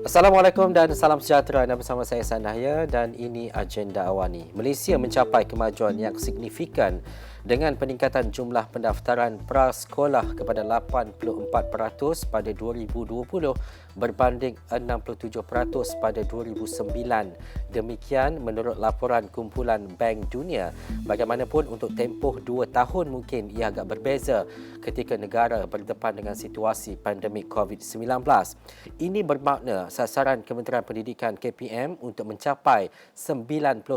Assalamualaikum dan salam sejahtera. Anda bersama saya Sanahya dan ini Agenda Awani. Malaysia mencapai kemajuan yang signifikan dengan peningkatan jumlah pendaftaran prasekolah kepada 84% pada 2020 berbanding 67% pada 2009. Demikian menurut laporan kumpulan Bank Dunia. Bagaimanapun untuk tempoh 2 tahun mungkin ia agak berbeza ketika negara berdepan dengan situasi pandemik COVID-19. Ini bermakna sasaran Kementerian Pendidikan KPM untuk mencapai 91%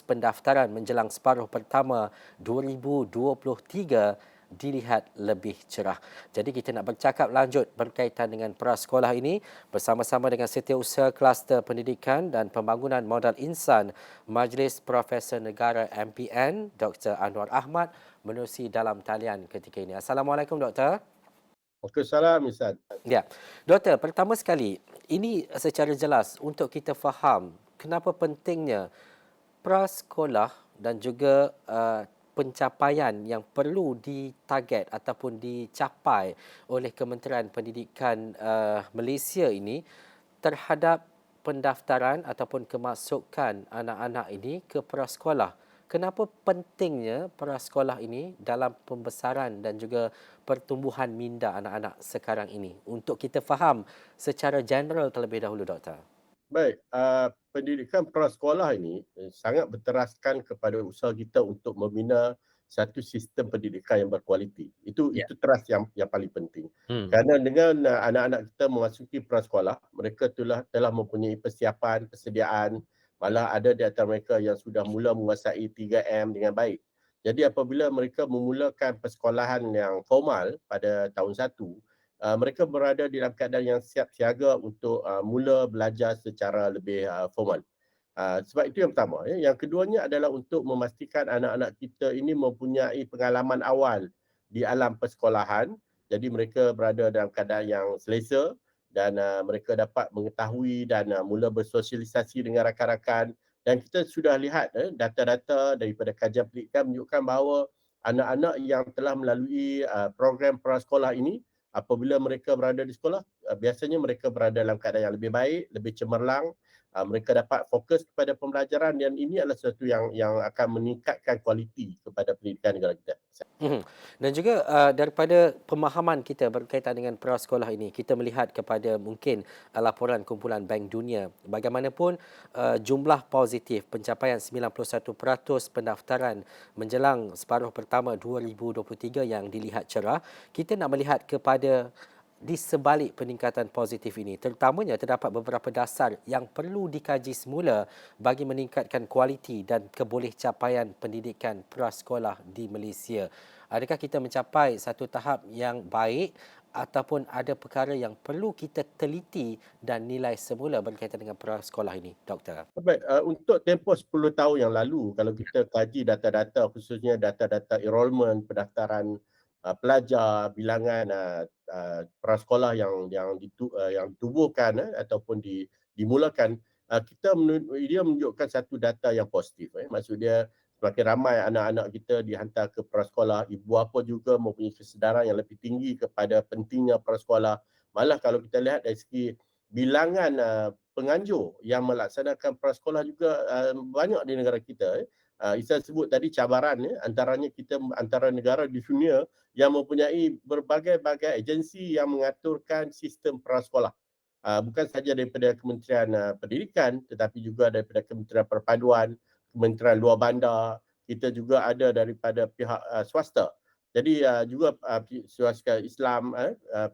pendaftaran menjelang separuh pertama 2023 dilihat lebih cerah. Jadi kita nak bercakap lanjut berkaitan dengan prasekolah ini bersama-sama dengan Setiausaha Kluster Pendidikan dan Pembangunan Modal Insan Majlis Profesor Negara MPN Dr. Anwar Ahmad menerusi dalam talian ketika ini. Assalamualaikum Doktor. Waalaikumsalam, Ustaz. Ya, Doktor, pertama sekali, ini secara jelas untuk kita faham kenapa pentingnya prasekolah dan juga pencapaian yang perlu ditarget ataupun dicapai oleh Kementerian Pendidikan Malaysia ini terhadap pendaftaran ataupun kemasukan anak-anak ini ke prasekolah. Kenapa pentingnya prasekolah ini dalam pembesaran dan juga pertumbuhan minda anak-anak sekarang ini? Untuk kita faham secara general terlebih dahulu, Doktor. Baik, pendidikan prasekolah ini sangat berteraskan kepada usaha kita untuk membina satu sistem pendidikan yang berkualiti. Itu teras yang paling penting. Hmm. Kerana dengan anak-anak kita memasuki prasekolah, mereka telah mempunyai persiapan, persediaan, malah ada di antara mereka yang sudah mula menguasai 3M dengan baik. Jadi apabila mereka memulakan persekolahan yang formal pada tahun 1, mereka berada di dalam keadaan yang siap siaga untuk mula belajar secara lebih formal. Sebab itu yang pertama. Yang keduanya adalah untuk memastikan anak-anak kita ini mempunyai pengalaman awal di alam persekolahan. Jadi mereka berada dalam keadaan yang selesa dan mereka dapat mengetahui dan mula bersosialisasi dengan rakan-rakan. Dan kita sudah lihat data-data daripada kajian pendidikan menunjukkan bahawa anak-anak yang telah melalui program prasekolah ini, apabila mereka berada di sekolah, biasanya mereka berada dalam keadaan yang lebih baik, lebih cemerlang, mereka dapat fokus kepada pembelajaran dan ini adalah sesuatu yang akan meningkatkan kualiti kepada pendidikan negara kita. Mhm. Dan juga daripada pemahaman kita berkaitan dengan prasekolah ini, kita melihat kepada mungkin laporan kumpulan Bank Dunia. Bagaimanapun jumlah positif pencapaian 91% pendaftaran menjelang separuh pertama 2023 yang dilihat cerah, kita nak melihat kepada di sebalik peningkatan positif ini, terutamanya terdapat beberapa dasar yang perlu dikaji semula bagi meningkatkan kualiti dan kebolehcapaian pendidikan prasekolah di Malaysia. Adakah kita mencapai satu tahap yang baik ataupun ada perkara yang perlu kita teliti dan nilai semula berkaitan dengan prasekolah ini, Doktor? Baik, untuk tempoh 10 tahun yang lalu, kalau kita kaji data-data, khususnya data-data enrolment, pendaftaran pelajar, bilangan prasekolah yang ditubuhkan ataupun dimulakan, dia menunjukkan satu data yang positif. Maksud dia semakin ramai anak-anak kita dihantar ke prasekolah, ibu bapa juga mempunyai kesedaran yang lebih tinggi kepada pentingnya prasekolah. Malah kalau kita lihat dari segi bilangan penganjur yang melaksanakan prasekolah juga banyak di negara kita. Isa sebut tadi cabaran, antaranya kita antara negara di dunia yang mempunyai berbagai-bagai agensi yang mengaturkan sistem prasekolah. Bukan sahaja daripada Kementerian Pendidikan tetapi juga daripada Kementerian Perpaduan, Kementerian Luar Bandar, kita juga ada daripada pihak swasta. Jadi juga swasta Islam,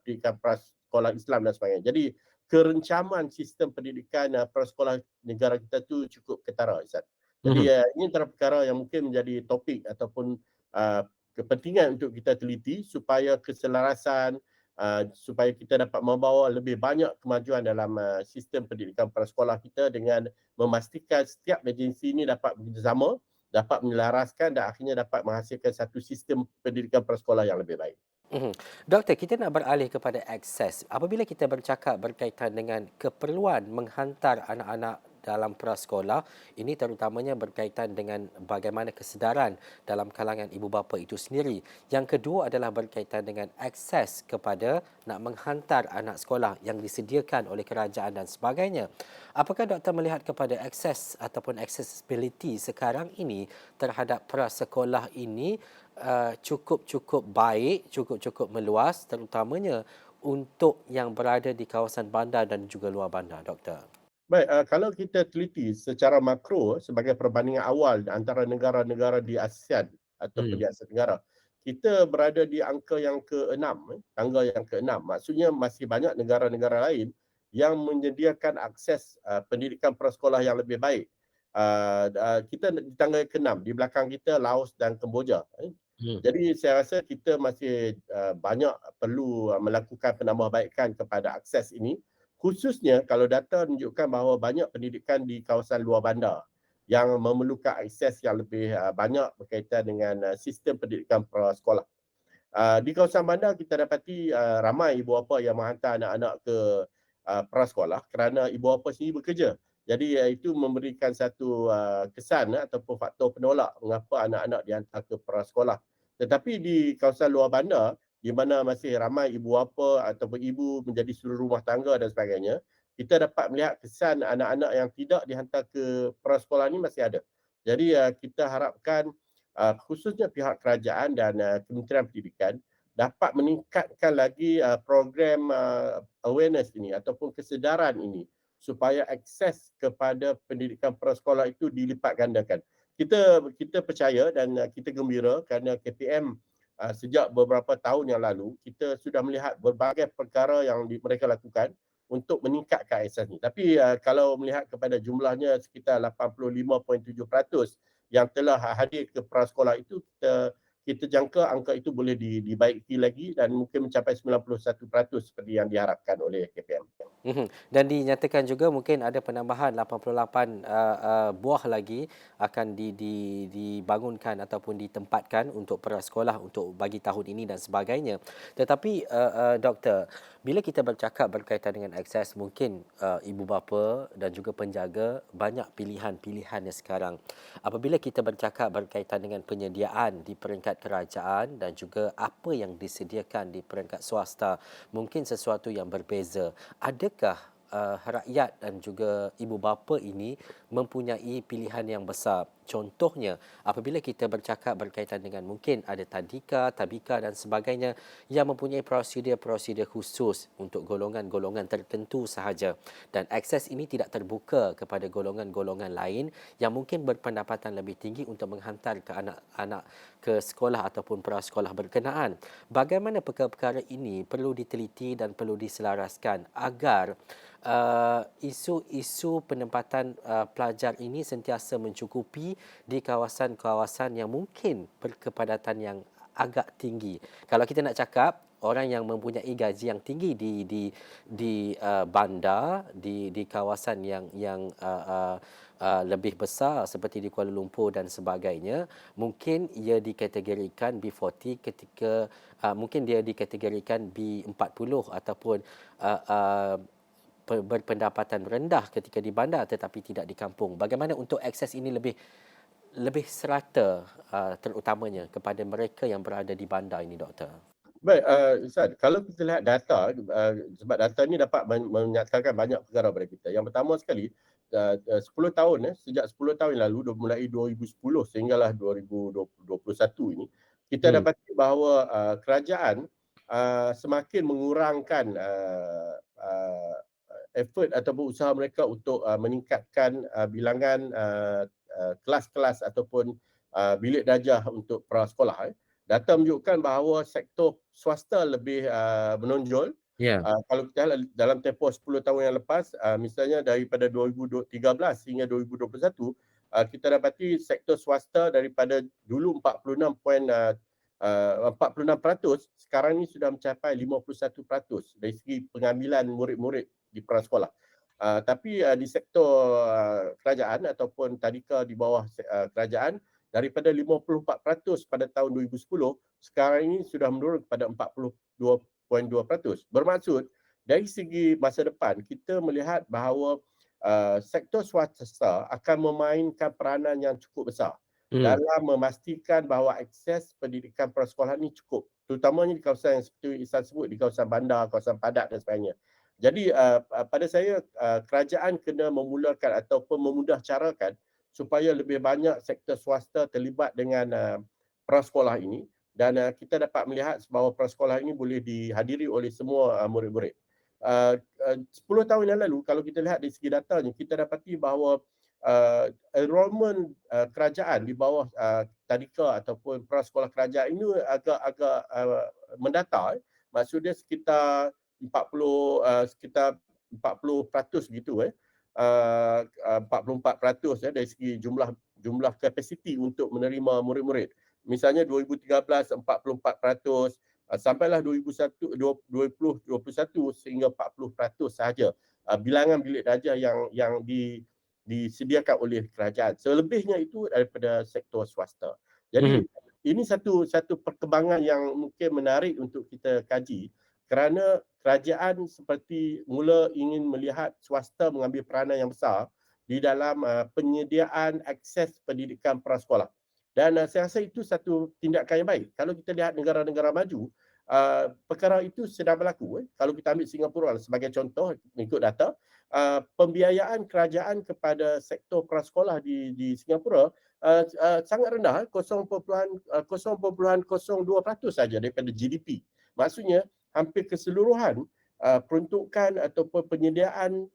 pendidikan prasekolah Islam dan sebagainya. Jadi kerencaman sistem pendidikan prasekolah negara kita tu cukup ketara, Ustaz. Jadi ini antara perkara yang mungkin menjadi topik ataupun kepentingan untuk kita teliti supaya keselarasan, supaya kita dapat membawa lebih banyak kemajuan dalam sistem pendidikan prasekolah kita dengan memastikan setiap agensi ini dapat bekerjasama, dapat menyelaraskan dan akhirnya dapat menghasilkan satu sistem pendidikan prasekolah yang lebih baik. Doktor, kita nak beralih kepada akses. Apabila kita bercakap berkaitan dengan keperluan menghantar anak-anak dalam prasekolah ini terutamanya berkaitan dengan bagaimana kesedaran dalam kalangan ibu bapa itu sendiri. Yang kedua adalah berkaitan dengan akses kepada nak menghantar anak sekolah yang disediakan oleh kerajaan dan sebagainya. Apakah doktor melihat kepada akses ataupun accessibility sekarang ini terhadap prasekolah ini cukup-cukup baik, cukup-cukup meluas terutamanya untuk yang berada di kawasan bandar dan juga luar bandar, doktor? Baik, kalau kita teliti secara makro sebagai perbandingan awal antara negara-negara di ASEAN ataupun Hmm. di Asia Tenggara, kita berada di angka yang ke-6, tangga yang ke-6. Maksudnya masih banyak negara-negara lain yang menyediakan akses pendidikan prasekolah yang lebih baik. Kita di tangga yang ke-6, di belakang kita Laos dan Kemboja. Hmm. Jadi saya rasa kita masih banyak perlu melakukan penambahbaikan kepada akses ini, khususnya kalau data menunjukkan bahawa banyak pendidikan di kawasan luar bandar yang memerlukan akses yang lebih banyak berkaitan dengan sistem pendidikan prasekolah. Di kawasan bandar kita dapati ramai ibu bapa yang menghantar anak-anak ke prasekolah kerana ibu bapa sendiri bekerja. Jadi itu memberikan satu kesan ataupun faktor penolak mengapa anak-anak dihantar ke prasekolah. Tetapi di kawasan luar bandar di mana masih ramai ibu bapa ataupun ibu menjadi suri rumah tangga dan sebagainya, kita dapat melihat kesan anak-anak yang tidak dihantar ke prasekolah ini masih ada. Jadi kita harapkan khususnya pihak kerajaan dan Kementerian Pendidikan dapat meningkatkan lagi program awareness ini ataupun kesedaran ini supaya akses kepada pendidikan prasekolah itu dilipat gandakan. Kita percaya dan kita gembira kerana KPM sejak beberapa tahun yang lalu kita sudah melihat berbagai perkara yang mereka lakukan untuk meningkatkan akses ini. Tapi kalau melihat kepada jumlahnya sekitar 85.7% yang telah hadir ke prasekolah itu, kita jangka angka itu boleh dibaiki lagi dan mungkin mencapai 91% seperti yang diharapkan oleh KPM. Mhm. Dan dinyatakan juga mungkin ada penambahan 88 buah lagi akan dibangunkan ataupun ditempatkan untuk prasekolah untuk bagi tahun ini dan sebagainya. Tetapi doktor, bila kita bercakap berkaitan dengan akses, mungkin ibu bapa dan juga penjaga banyak pilihan-pilihannya sekarang. Apabila kita bercakap berkaitan dengan penyediaan di peringkat kerajaan dan juga apa yang disediakan di peringkat swasta, mungkin sesuatu yang berbeza. Adakah rakyat dan juga ibu bapa ini mempunyai pilihan yang besar? Contohnya, apabila kita bercakap berkaitan dengan mungkin ada tadika, tabika dan sebagainya yang mempunyai prosedur-prosedur khusus untuk golongan-golongan tertentu sahaja, dan akses ini tidak terbuka kepada golongan-golongan lain yang mungkin berpendapatan lebih tinggi untuk menghantar ke anak-anak ke sekolah ataupun prasekolah berkenaan. Bagaimana perkara-perkara ini perlu diteliti dan perlu diselaraskan agar isu-isu penempatan pelajar ini sentiasa mencukupi di kawasan-kawasan yang mungkin berkepadatan yang agak tinggi. Kalau kita nak cakap orang yang mempunyai gaji yang tinggi di bandar, di kawasan yang lebih besar seperti di Kuala Lumpur dan sebagainya, mungkin ia dikategorikan B40 ketika mungkin dia dikategorikan B40 ataupun berpendapatan rendah ketika di bandar tetapi tidak di kampung. Bagaimana untuk akses ini lebih serata terutamanya kepada mereka yang berada di bandar ini, doktor? Baik, Ustaz, kalau kita lihat data, sebab data ini dapat menyatakan banyak perkara pada kita. Yang pertama sekali, 10 tahun, sejak 10 tahun lalu, mulai 2010 sehinggalah 2021 ini, kita Hmm. dapati bahawa kerajaan semakin mengurangkan effort ataupun usaha mereka untuk meningkatkan bilangan kelas-kelas ataupun bilik darjah untuk prasekolah. Data menunjukkan bahawa sektor swasta lebih menonjol. Ya. Kalau kita lihat dalam tempoh 10 tahun yang lepas, misalnya daripada 2013 hingga 2021, kita dapati sektor swasta daripada dulu 46%, sekarang ini sudah mencapai 51% dari segi pengambilan murid-murid di prasekolah. Tapi di sektor kerajaan ataupun tadika di bawah kerajaan, daripada 54% pada tahun 2010, sekarang ini sudah menurun kepada 42.2%. Bermaksud dari segi masa depan kita melihat bahawa sektor swasta akan memainkan peranan yang cukup besar Hmm. dalam memastikan bahawa akses pendidikan prasekolah ini cukup, terutamanya di kawasan yang seperti Ihsan sebut, di kawasan bandar, kawasan padat dan sebagainya. Jadi pada saya kerajaan kena memulakan ataupun memudahcarakan supaya lebih banyak sektor swasta terlibat dengan prasekolah ini, dan kita dapat melihat bahawa prasekolah ini boleh dihadiri oleh semua murid-murid. 10 tahun yang lalu kalau kita lihat dari segi datanya, kita dapati bahawa enrolment kerajaan di bawah tadika ataupun prasekolah kerajaan ini agak-agak mendatar. Maksudnya sekitar 40% gitu 44% dari segi jumlah kapasiti untuk menerima murid-murid. Misalnya 2013 44%, sampailah 2021 sehingga 40% sahaja bilangan bilik darjah yang disediakan oleh kerajaan. Selebihnya itu daripada sektor swasta. Jadi Mhm. ini satu perkembangan yang mungkin menarik untuk kita kaji, kerana kerajaan seperti mula ingin melihat swasta mengambil peranan yang besar di dalam penyediaan akses pendidikan prasekolah. Dan saya rasa itu satu tindakan yang baik. Kalau kita lihat negara-negara maju, perkara itu sedang berlaku. Kalau kita ambil Singapura sebagai contoh, ikut data, pembiayaan kerajaan kepada sektor prasekolah di Singapura sangat rendah, 0.02% saja daripada GDP. Maksudnya hampir keseluruhan peruntukan ataupun penyediaan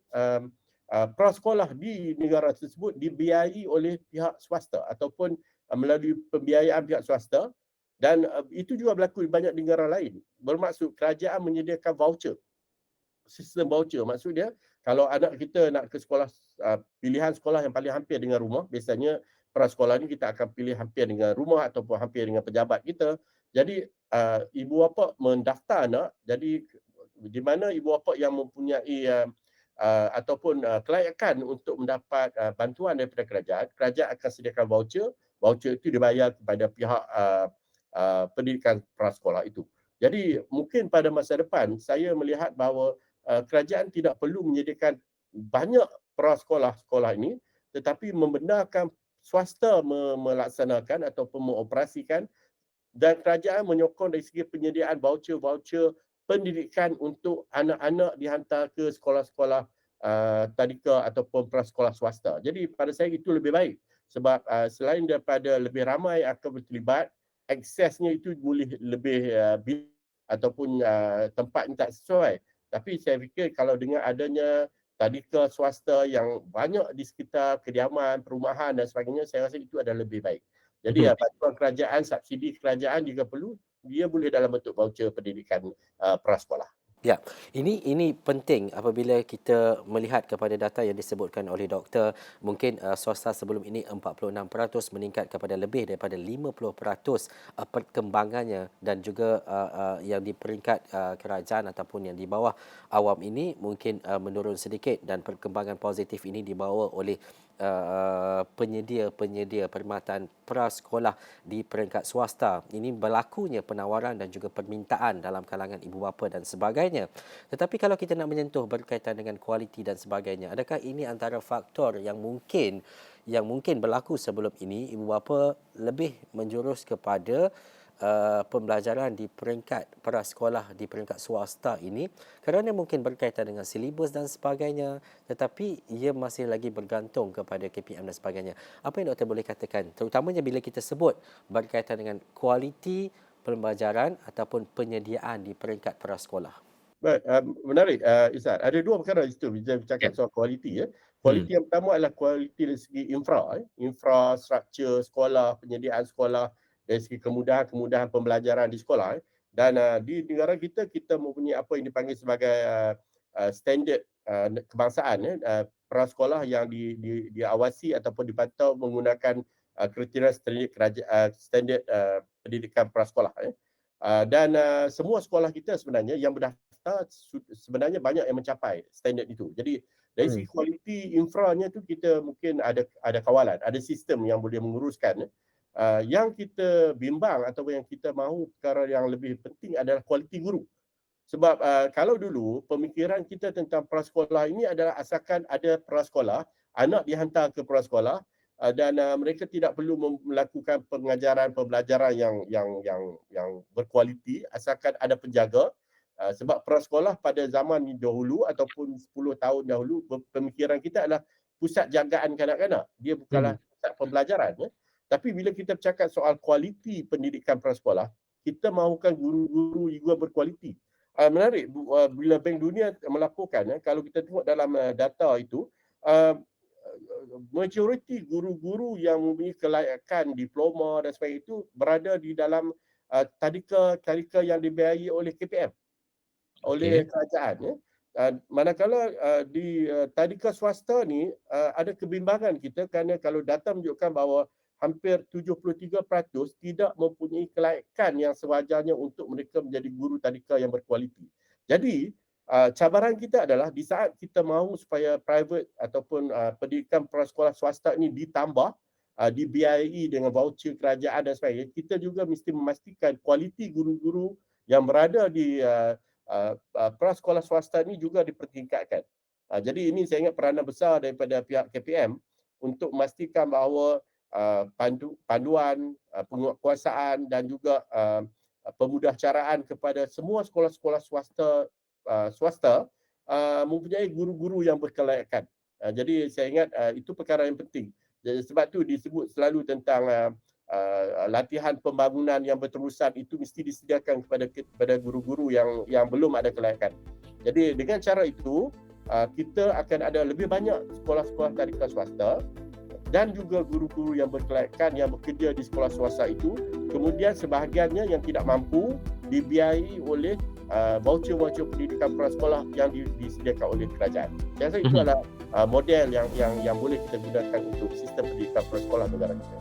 prasekolah di negara tersebut dibiayai oleh pihak swasta ataupun melalui pembiayaan pihak swasta, dan itu juga berlaku di banyak negara lain. Bermaksud kerajaan menyediakan voucher, sistem voucher. Maksudnya kalau anak kita nak ke sekolah, pilihan sekolah yang paling hampir dengan rumah, biasanya prasekolah ni kita akan pilih hampir dengan rumah ataupun hampir dengan pejabat kita. Jadi ibu bapa mendaftar anak, jadi di mana ibu bapa yang mempunyai ataupun kelayakan untuk mendapat bantuan daripada kerajaan, kerajaan akan sediakan voucher. Voucher itu dibayar kepada pihak pendidikan prasekolah itu. Jadi mungkin pada masa depan saya melihat bahawa kerajaan tidak perlu menyediakan banyak prasekolah-sekolah ini, tetapi membenarkan swasta melaksanakan ataupun mengoperasikan, dan kerajaan menyokong dari segi penyediaan voucher-voucher pendidikan untuk anak-anak dihantar ke sekolah-sekolah tadika ataupun prasekolah swasta. Jadi pada saya itu lebih baik, sebab selain daripada lebih ramai akan berterlibat, aksesnya itu boleh lebih ataupun tempat yang tak sesuai. Tapi saya fikir kalau dengan adanya tadika swasta yang banyak di sekitar kediaman, perumahan dan sebagainya, saya rasa itu adalah lebih baik. Jadi Mhm. bantuan kerajaan, subsidi kerajaan jika perlu, dia boleh dalam bentuk voucher pendidikan prasekolah. Ya, ini penting apabila kita melihat kepada data yang disebutkan oleh doktor, mungkin swasta sebelum ini 46% meningkat kepada lebih daripada 50% perkembangannya, dan juga yang di peringkat kerajaan ataupun yang di bawah awam ini mungkin menurun sedikit, dan perkembangan positif ini dibawa oleh penyedia-penyedia perkhidmatan prasekolah di peringkat swasta. Ini berlakunya penawaran dan juga permintaan dalam kalangan ibu bapa dan sebagainya. Tetapi kalau kita nak menyentuh berkaitan dengan kualiti dan sebagainya, adakah ini antara faktor yang mungkin berlaku sebelum ini ibu bapa lebih menjurus kepada pembelajaran di peringkat prasekolah di peringkat swasta ini kerana mungkin berkaitan dengan silibus dan sebagainya, tetapi ia masih lagi bergantung kepada KPM dan sebagainya. Apa yang doktor boleh katakan, terutamanya bila kita sebut berkaitan dengan kualiti pembelajaran ataupun penyediaan di peringkat prasekolah? Baik, menarik Izzat. Ada dua perkara di situ bila Ya. bercakap soal kualiti. Hmm. Kualiti yang pertama adalah kualiti dari segi infrastruktur sekolah, penyediaan sekolah, dari segi kemudahan pembelajaran di sekolah. Dan di negara kita, kita mempunyai apa yang dipanggil sebagai standard kebangsaan, prasekolah yang diawasi ataupun dipantau menggunakan kriteria standard pendidikan prasekolah. Dan semua sekolah kita sebenarnya yang berdaftar sebenarnya banyak yang mencapai standard itu. Jadi dari Hmm. segi kualiti infranya tu kita mungkin ada kawalan, ada sistem yang boleh menguruskan. Yang kita bimbang atau yang kita mahu perkara yang lebih penting adalah kualiti guru. Sebab kalau dulu pemikiran kita tentang prasekolah ini adalah asalkan ada prasekolah, anak dihantar ke prasekolah dan mereka tidak perlu melakukan pengajaran pembelajaran yang berkualiti asalkan ada penjaga. Sebab prasekolah pada zaman dahulu ataupun 10 tahun dahulu pemikiran kita adalah pusat jagaan kanak-kanak. Dia bukanlah pusat pembelajaran. Ya. Tapi bila kita bercakap soal kualiti pendidikan prasekolah, kita mahukan guru-guru juga berkualiti. Menarik bila Bank Dunia melaporkan kalau kita tengok dalam data itu majoriti guru-guru yang mempunyai kelayakan diploma dan sebagainya itu berada di dalam tadika yang dibiayai oleh KPM, oleh kerajaan. Ya. Manakala di tadika swasta ni ada kebimbangan kita kerana kalau data menunjukkan bahawa hampir 73% tidak mempunyai kelayakan yang sewajarnya untuk mereka menjadi guru tadika yang berkualiti. Jadi cabaran kita adalah di saat kita mahu supaya private ataupun pendidikan prasekolah swasta ini ditambah, dibiayai dengan voucher kerajaan dan sebagainya, kita juga mesti memastikan kualiti guru-guru yang berada di prasekolah swasta ini juga dipertingkatkan. Jadi ini saya ingat peranan besar daripada pihak KPM untuk memastikan bahawa panduan, penguatkuasaan dan juga pemudahcaraan kepada semua sekolah-sekolah swasta mempunyai guru-guru yang berkelayakan. Jadi saya ingat itu perkara yang penting. Jadi, sebab tu disebut selalu tentang latihan pembangunan yang berterusan itu mesti disediakan kepada guru-guru yang belum ada kelayakan. Jadi dengan cara itu kita akan ada lebih banyak sekolah-sekolah tadika swasta dan juga guru-guru yang berkelayakan yang bekerja di sekolah swasta itu, kemudian sebahagiannya yang tidak mampu dibiayai oleh voucher-voucher pendidikan prasekolah yang disediakan oleh kerajaan. Saya rasa itu adalah model yang boleh kita gunakan untuk sistem pendidikan prasekolah negara kita.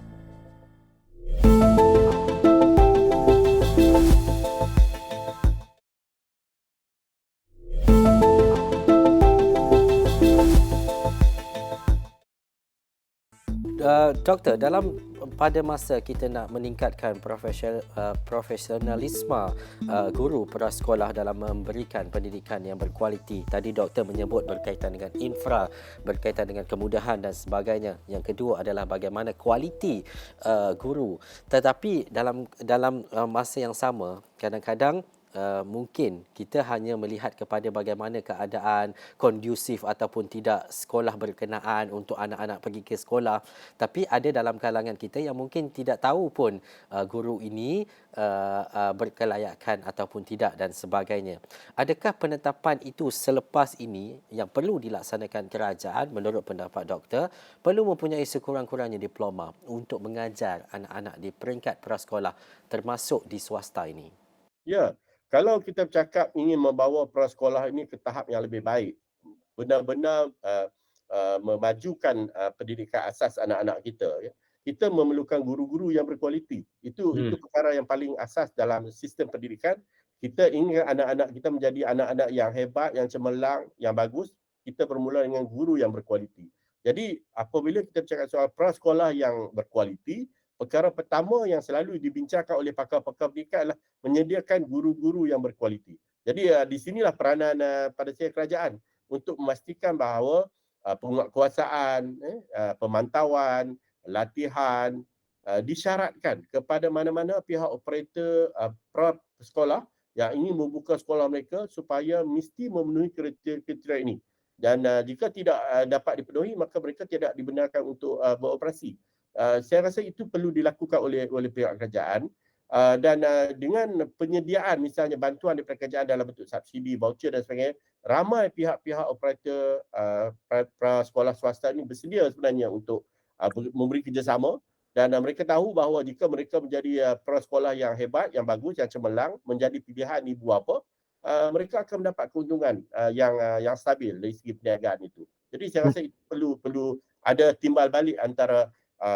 Doktor, pada masa kita nak meningkatkan profesionalisme guru prasekolah dalam memberikan pendidikan yang berkualiti. Tadi doktor menyebut berkaitan dengan infra, berkaitan dengan kemudahan dan sebagainya. Yang kedua adalah bagaimana kualiti guru. Tetapi dalam masa yang sama, kadang-kadang mungkin kita hanya melihat kepada bagaimana keadaan kondusif ataupun tidak sekolah berkenaan untuk anak-anak pergi ke sekolah, tapi ada dalam kalangan kita yang mungkin tidak tahu pun guru ini berkelayakan ataupun tidak dan sebagainya. Adakah penetapan itu selepas ini yang perlu dilaksanakan kerajaan menurut pendapat doktor perlu mempunyai sekurang-kurangnya diploma untuk mengajar anak-anak di peringkat prasekolah termasuk di swasta ini? Ya, kalau kita bercakap ingin membawa prasekolah ini ke tahap yang lebih baik, benar-benar memajukan pendidikan asas anak-anak kita, ya, kita memerlukan guru-guru yang berkualiti. Itu perkara yang paling asas dalam sistem pendidikan. Kita ingin anak-anak kita menjadi anak-anak yang hebat, yang cemerlang, yang bagus. Kita bermula dengan guru yang berkualiti. Jadi apabila kita bercakap soal prasekolah yang berkualiti, perkara pertama yang selalu dibincangkan oleh pakar-pakar pendidikan adalah menyediakan guru-guru yang berkualiti. Jadi di sinilah peranan pada saya kerajaan untuk memastikan bahawa penguatkuasaan, pemantauan, latihan disyaratkan kepada mana-mana pihak operator prasekolah yang ingin membuka sekolah mereka supaya mesti memenuhi kriteria ini. Dan jika tidak dapat dipenuhi, maka mereka tidak dibenarkan untuk beroperasi. Saya rasa itu perlu dilakukan oleh pihak kerajaan dan dengan penyediaan misalnya bantuan daripada kerajaan dalam bentuk subsidi, voucher dan sebagainya, ramai pihak-pihak operator prasekolah swasta ini bersedia sebenarnya untuk memberi kerjasama dan mereka tahu bahawa jika mereka menjadi prasekolah yang hebat, yang bagus, yang cemerlang, menjadi pilihan ibu bapa, mereka akan mendapat keuntungan yang stabil dari segi perniagaan itu. Jadi saya rasa itu perlu ada timbal balik antara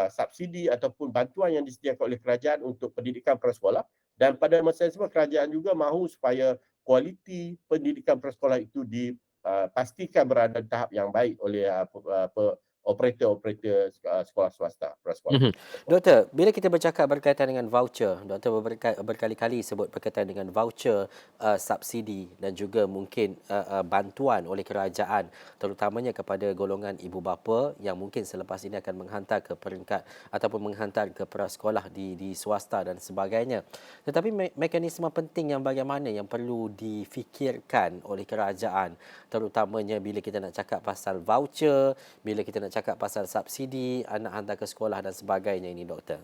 subsidi ataupun bantuan yang disediakan oleh kerajaan untuk pendidikan prasekolah dan pada masa yang sama kerajaan juga mahu supaya kualiti pendidikan prasekolah itu dipastikan berada di tahap yang baik oleh operator-operator sekolah swasta, prasekolah. Mhm. Doktor, bila kita bercakap berkaitan dengan voucher, doktor berkali-kali sebut berkaitan dengan voucher, subsidi dan juga mungkin bantuan oleh kerajaan terutamanya kepada golongan ibu bapa yang mungkin selepas ini akan menghantar ke peringkat ataupun menghantar ke prasekolah di swasta dan sebagainya. Tetapi mekanisme penting yang bagaimana yang perlu difikirkan oleh kerajaan terutamanya bila kita nak cakap pasal voucher, bila kita nak cakap pasal subsidi anak hantar ke sekolah dan sebagainya ini doktor.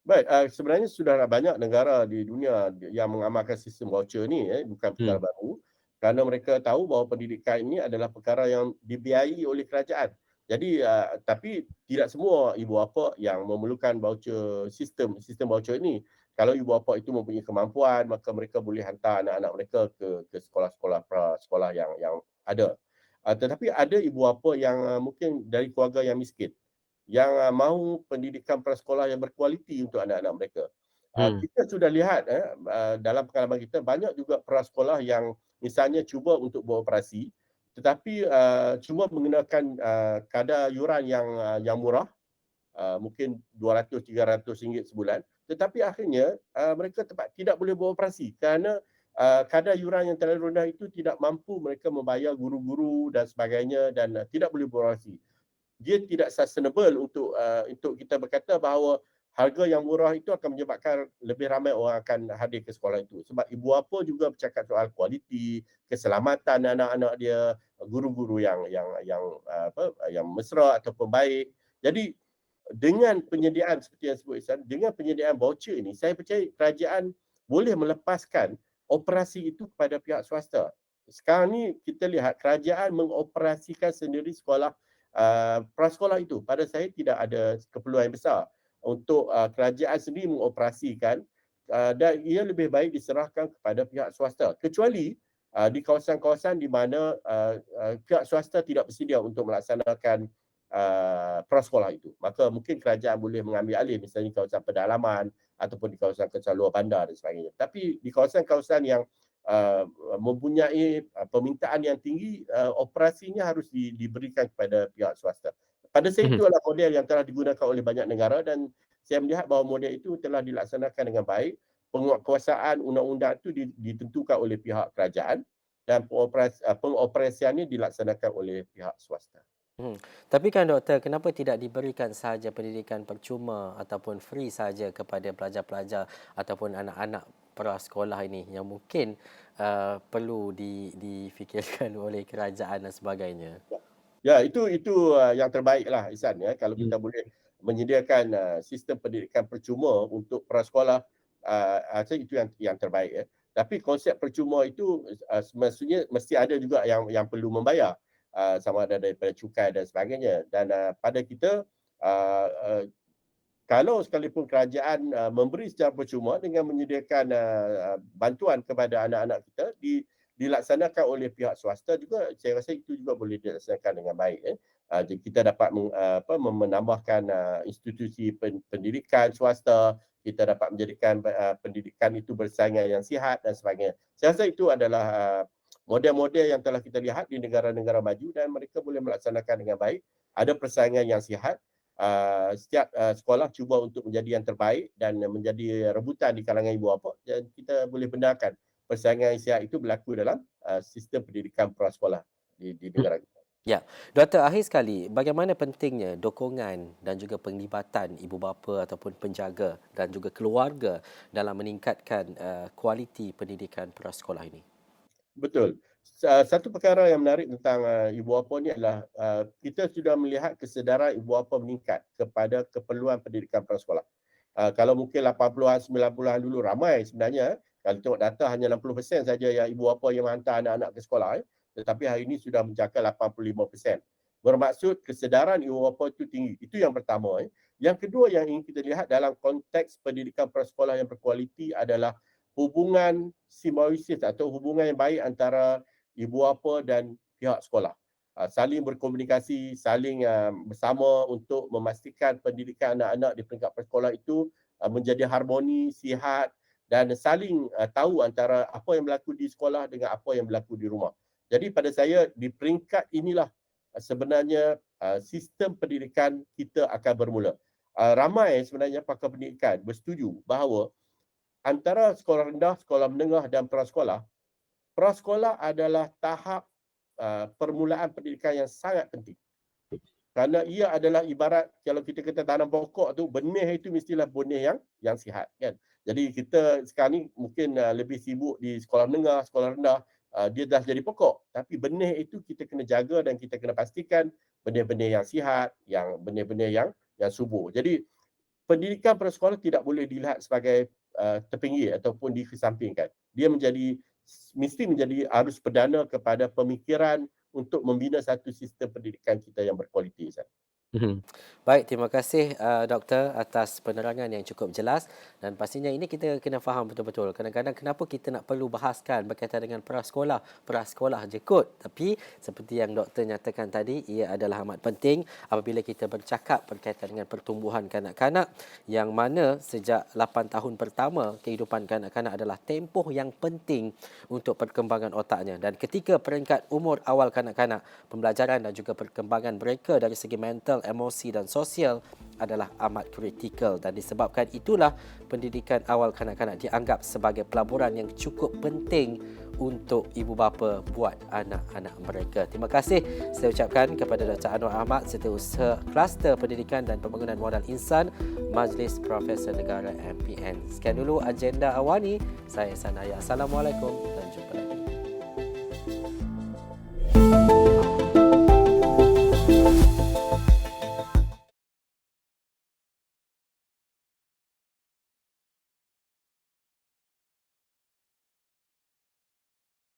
Baik, sebenarnya sudah banyak negara di dunia yang mengamalkan sistem voucher ni, bukan perkara Hmm. baru. Kerana mereka tahu bahawa pendidikan ini adalah perkara yang dibiayai oleh kerajaan. Jadi, tapi tidak semua ibu bapa yang memerlukan voucher sistem voucher ini. Kalau ibu bapa itu mempunyai kemampuan, maka mereka boleh hantar anak-anak mereka ke sekolah-sekolah prasekolah yang ada. Tetapi ada ibu bapa yang mungkin dari keluarga yang miskin, yang mahu pendidikan prasekolah yang berkualiti untuk anak-anak mereka. Hmm. Kita sudah lihat dalam pengalaman kita banyak juga prasekolah yang misalnya cuba untuk beroperasi tetapi cuma menggunakan kadar yuran yang murah, mungkin RM200-300 sebulan, tetapi akhirnya mereka tidak boleh beroperasi kerana kadar yuran yang terlalu rendah itu tidak mampu mereka membayar guru-guru dan sebagainya dan tidak boleh beroperasi. Dia tidak sustainable untuk kita berkata bahawa harga yang murah itu akan menyebabkan lebih ramai orang akan hadir ke sekolah itu. Sebab ibu bapa juga bercakap soal kualiti, keselamatan anak-anak dia, guru-guru yang mesra ataupun baik. Jadi dengan penyediaan seperti yang sebut Ihsan, dengan penyediaan voucher ini, saya percaya kerajaan boleh melepaskan operasi itu kepada pihak swasta. Sekarang ni kita lihat kerajaan mengoperasikan sendiri sekolah prasekolah itu. Pada saya tidak ada keperluan yang besar untuk kerajaan sendiri mengoperasikan dan ia lebih baik diserahkan kepada pihak swasta. Kecuali di kawasan-kawasan di mana pihak swasta tidak bersedia untuk melaksanakan prasekolah itu. Maka mungkin kerajaan boleh mengambil alih misalnya di kawasan pedalaman ataupun di kawasan-kawasan luar bandar dan sebagainya. Tapi di kawasan-kawasan yang mempunyai permintaan yang tinggi, operasinya harus diberikan kepada pihak swasta. Pada saya Mhm. itu adalah model yang telah digunakan oleh banyak negara dan saya melihat bahawa model itu telah dilaksanakan dengan baik. Penguatkuasaan undang-undang itu ditentukan oleh pihak kerajaan dan pengoperasiannya dilaksanakan oleh pihak swasta. Hmm. Tapi kan doktor, kenapa tidak diberikan sahaja pendidikan percuma ataupun free saja kepada pelajar-pelajar ataupun anak-anak prasekolah ini yang mungkin perlu difikirkan oleh kerajaan dan sebagainya. Ya, itu yang terbaiklah Ihsan ya. Kalau Hmm. kita boleh menyediakan sistem pendidikan percuma untuk prasekolah, saya itu yang terbaik ya. Tapi konsep percuma itu semestinya mesti ada juga yang perlu membayar, sama ada daripada cukai dan sebagainya. Dan pada kita kalau sekalipun kerajaan memberi secara percuma dengan menyediakan bantuan kepada anak-anak kita dilaksanakan oleh pihak swasta juga, saya rasa itu juga boleh dilaksanakan dengan baik. Jadi kita dapat menambahkan institusi pendidikan swasta, kita dapat menjadikan pendidikan itu bersaingan yang sihat dan sebagainya. Saya rasa itu adalah model-model yang telah kita lihat di negara-negara maju dan mereka boleh melaksanakan dengan baik. Ada persaingan yang sihat. Setiap sekolah cuba untuk menjadi yang terbaik dan menjadi rebutan di kalangan ibu bapa dan kita boleh benarkan persaingan yang sihat itu berlaku dalam sistem pendidikan prasekolah di negara kita. Ya, doktor, akhir sekali, bagaimana pentingnya dokongan dan juga penglibatan ibu bapa ataupun penjaga dan juga keluarga dalam meningkatkan kualiti pendidikan prasekolah ini? Betul. Satu perkara yang menarik tentang ibu bapa ni adalah kita sudah melihat kesedaran ibu bapa meningkat kepada keperluan pendidikan prasekolah. Kalau mungkin 80-an, 90-an dulu ramai sebenarnya, kalau tengok data hanya 60% saja yang ibu bapa yang menghantar anak-anak ke sekolah. Tetapi hari ini sudah mencapai 85%. Bermaksud kesedaran ibu bapa itu tinggi. Itu yang pertama. Yang kedua yang ingin kita lihat dalam konteks pendidikan prasekolah yang berkualiti adalah hubungan simbiosis atau hubungan yang baik antara ibu bapa dan pihak sekolah. Saling berkomunikasi, saling bersama untuk memastikan pendidikan anak-anak di peringkat prasekolah itu menjadi harmoni, sihat dan saling tahu antara apa yang berlaku di sekolah dengan apa yang berlaku di rumah. Jadi pada saya di peringkat inilah sebenarnya sistem pendidikan kita akan bermula. Ramai sebenarnya pakar pendidikan bersetuju bahawa antara sekolah rendah, sekolah menengah dan prasekolah, prasekolah adalah tahap permulaan pendidikan yang sangat penting. Kerana ia adalah ibarat kalau kita kata tanam pokok tu, benih itu mestilah benih yang sihat kan. Jadi kita sekarang ni mungkin lebih sibuk di sekolah menengah, sekolah rendah, dia dah jadi pokok. Tapi benih itu kita kena jaga dan kita kena pastikan benih-benih yang sihat, yang benih-benih yang subur. Jadi pendidikan prasekolah tidak boleh dilihat sebagai terpinggir ataupun dikesampingkan. Dia mesti menjadi arus perdana kepada pemikiran untuk membina satu sistem pendidikan kita yang berkualiti. Mhm. Baik, terima kasih doktor atas penerangan yang cukup jelas dan pastinya ini kita kena faham betul-betul. Kadang-kadang kenapa kita nak perlu bahaskan berkaitan dengan prasekolah je kot. Tapi seperti yang doktor nyatakan tadi, ia adalah amat penting apabila kita bercakap berkaitan dengan pertumbuhan kanak-kanak yang mana sejak 8 tahun pertama kehidupan kanak-kanak adalah tempoh yang penting untuk perkembangan otaknya. Dan ketika peringkat umur awal kanak-kanak, pembelajaran dan juga perkembangan mereka dari segi mental, emosi dan sosial adalah amat kritikal dan disebabkan itulah pendidikan awal kanak-kanak dianggap sebagai pelaburan yang cukup penting untuk ibu bapa buat anak-anak mereka. Terima kasih saya ucapkan kepada Dr. Anwar Ahmad, Setiausaha Kluster Pendidikan dan Pembangunan Modal Insan, Majlis Profesor Negara MPN. Sekian dulu agenda awal ni. Saya Sanaya. Assalamualaikum dan jumpa lagi.